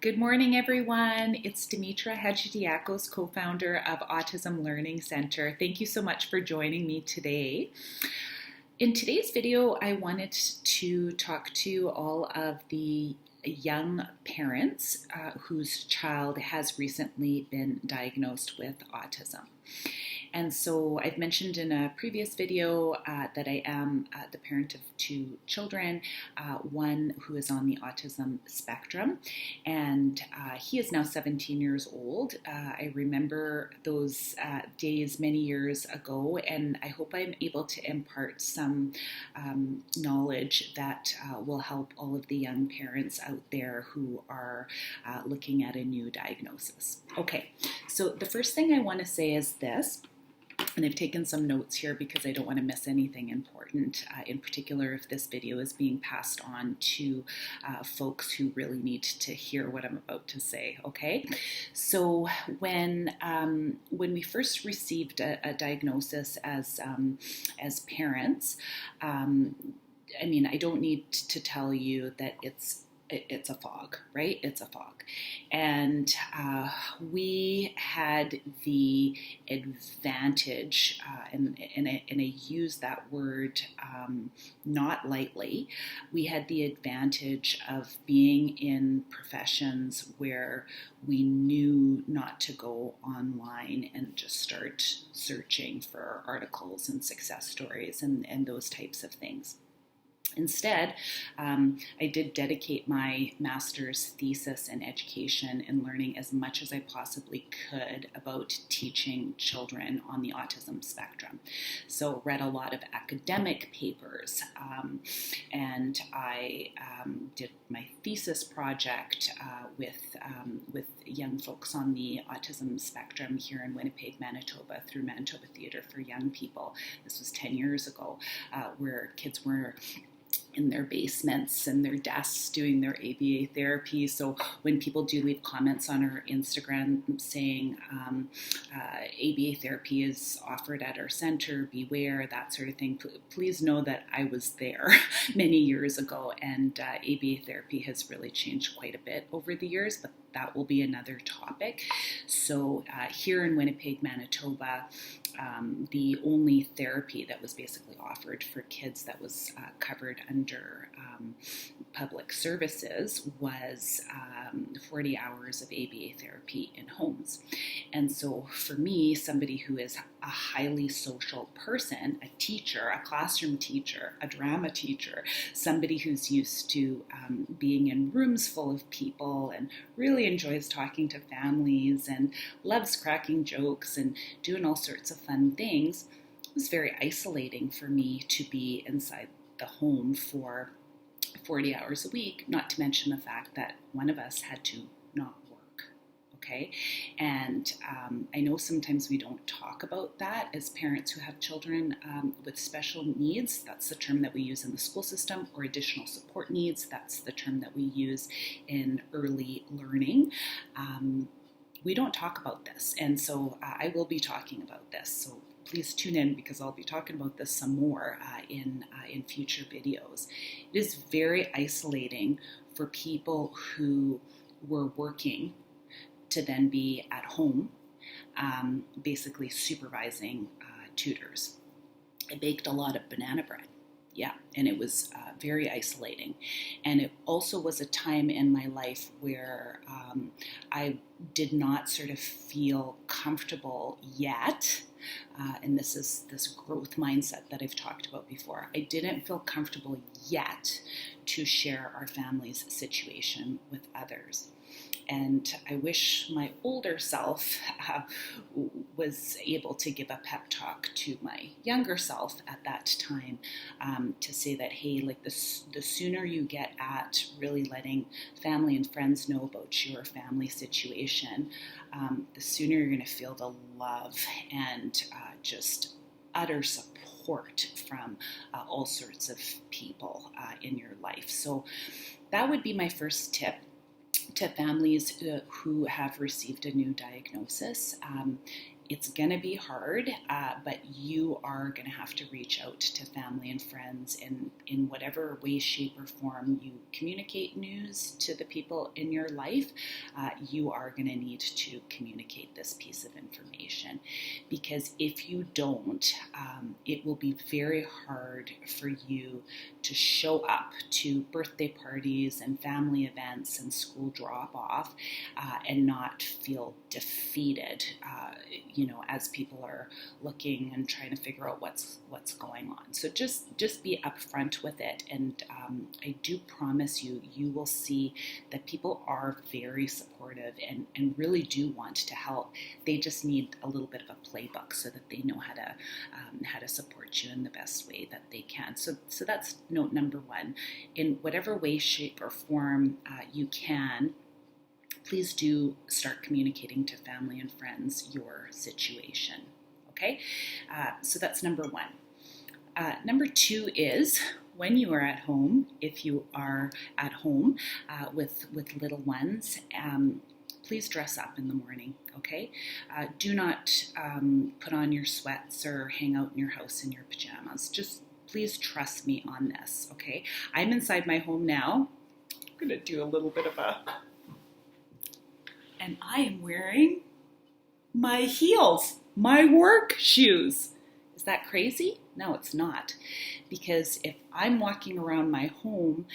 Good morning, everyone. It's Demetra Hajidiacos, co-founder of Autism Learning Center. Thank you so much for joining me today. In today's video, I wanted to talk to all of the young parents whose child has recently been diagnosed with autism. And so I've mentioned in a previous video that I am the parent of two children, one who is on the autism spectrum, and he is now 17 years old. I remember those days many years ago, and I hope I'm able to impart some knowledge that will help all of the young parents out there who are looking at a new diagnosis. Okay, so the first thing I want to say is this. And I've taken some notes here because I don't want to miss anything important, in particular if this video is being passed on to folks who really need to hear what I'm about to say, okay? So when we first received a diagnosis as parents, I don't need to tell you that it's a fog, right? It's a fog. And we had the advantage, and I use that word not lightly, we had the advantage of being in professions where we knew not to go online and just start searching for articles and success stories and those types of things. Instead, I did dedicate my master's thesis in education and learning as much as I possibly could about teaching children on the autism spectrum. So read a lot of academic papers, and I did my thesis project with young folks on the autism spectrum here in Winnipeg, Manitoba, through Manitoba Theatre for Young People. This was 10 years ago, where kids were in their basements and their desks doing their ABA therapy. So when people do leave comments on our Instagram saying ABA therapy is offered at our center, beware, that sort of thing, please know that I was there many years ago, and ABA therapy has really changed quite a bit over the years, but that will be another topic. So here in Winnipeg, Manitoba, the only therapy that was basically offered for kids that was covered under public services was 40 hours of ABA therapy in homes. And so for me, somebody who is a highly social person, a teacher, a classroom teacher, a drama teacher, somebody who's used to being in rooms full of people and really enjoys talking to families and loves cracking jokes and doing all sorts of fun things, it was very isolating for me to be inside the home for 40 hours a week, not to mention the fact that one of us had to not work, okay? And I know sometimes we don't talk about that as parents who have children with special needs. That's the term that we use in the school system, or additional support needs. That's the term that we use in early learning. We don't talk about this, and so I will be talking about this. So please tune in because I'll be talking about this some more in future videos. It is very isolating for people who were working to then be at home, basically supervising tutors. I baked a lot of banana bread. Yeah, and it was very isolating. And it also was a time in my life where I did not sort of feel comfortable yet, and this is this growth mindset that I've talked about before. I didn't feel comfortable yet to share our family's situation with others. And I wish my older self was able to give a pep talk to my younger self at that time, to say that, hey, like the sooner you get at really letting family and friends know about your family situation, the sooner you're going to feel the love and just utter support from all sorts of people in your life. So that would be my first tip to families who have received a new diagnosis. It's going to be hard, but you are going to have to reach out to family and friends in whatever way, shape, or form you communicate news to the people in your life. You are going to need to communicate this piece of information, because if you don't, it will be very hard for you to show up to birthday parties and family events and school drop-off and not feel defeated, as people are looking and trying to figure out what's going on. So just be upfront with it, and I do promise you will see that people are very supportive and really do want to help. They just need a little bit of a playbook so that they know how to support you in the best way that they can. So that's note number one. In whatever way, shape, or form you can, please do start communicating to family and friends your situation. Okay, so that's number one. Number two is, when you are at home, if you are at home with little ones, please dress up in the morning, okay? Do not put on your sweats or hang out in your house in your pajamas. Just please trust me on this, okay? I'm inside my home now. I'm gonna do a little bit of and I am wearing my heels, my work shoes. Is that crazy? No, it's not. Because if I'm walking around my home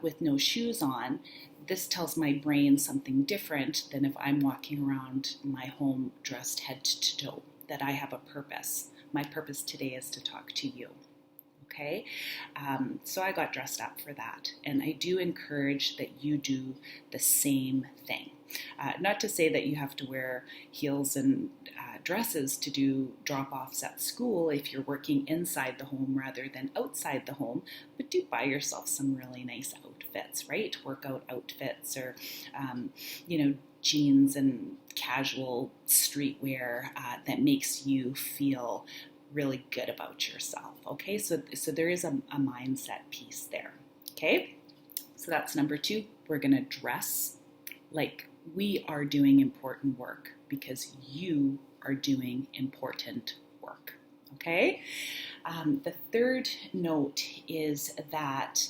with no shoes on, this tells my brain something different than if I'm walking around my home dressed head to toe, that I have a purpose. My purpose today is to talk to you. Okay, so I got dressed up for that, and I do encourage that you do the same thing. Not to say that you have to wear heels and dresses to do drop-offs at school if you're working inside the home rather than outside the home, but do buy yourself some really nice outfits, right? Workout outfits, or jeans and casual streetwear that makes you feel really good about yourself. Okay, so there is a mindset piece there. Okay, so that's number two. We're gonna dress like we are doing important work, because you are doing important work. Okay, the third note is that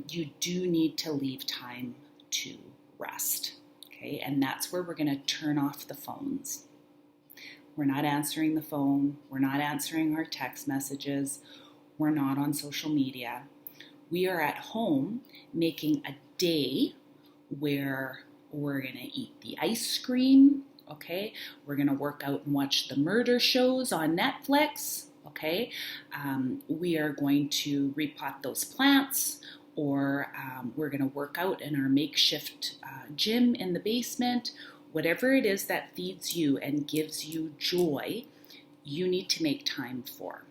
you do need to leave time to rest. Okay, and that's where we're gonna turn off the phones. We're not answering the phone. We're not answering our text messages. We're not on social media. We are at home making a day where we're going to eat the ice cream, okay? We're going to work out and watch the murder shows on Netflix, okay? We are going to repot those plants, or we're going to work out in our makeshift gym in the basement. Whatever it is that feeds you and gives you joy, you need to make time for.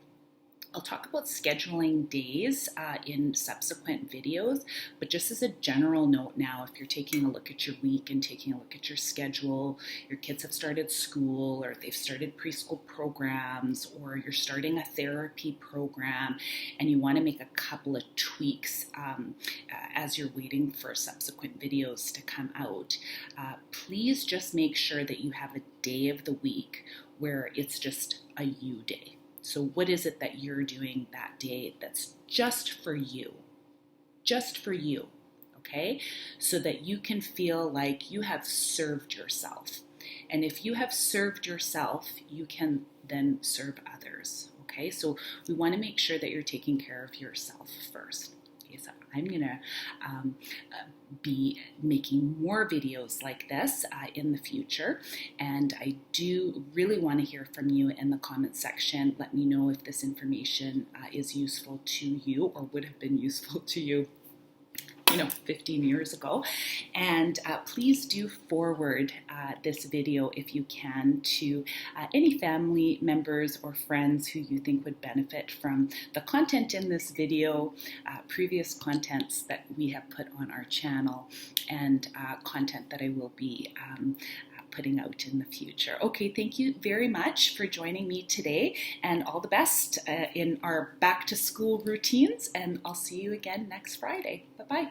I'll talk about scheduling days in subsequent videos, but just as a general note now, if you're taking a look at your week and taking a look at your schedule, your kids have started school, or they've started preschool programs, or you're starting a therapy program, and you want to make a couple of tweaks as you're waiting for subsequent videos to come out, please just make sure that you have a day of the week where it's just a you day. So what is it that you're doing that day that's just for you? Just for you, okay? So that you can feel like you have served yourself. And if you have served yourself, you can then serve others, okay? So we want to make sure that you're taking care of yourself first. Okay, so I'm going to be making more videos like this in the future, and I do really want to hear from you in the comment section. Let me know if this information is useful to you, or would have been useful to you 15 years ago. And please do forward this video, if you can, to any family members or friends who you think would benefit from the content in this video, previous contents that we have put on our channel, and content that I will be putting out in the future. Okay, thank you very much for joining me today, and all the best in our back to school routines, and I'll see you again next Friday. Bye-bye.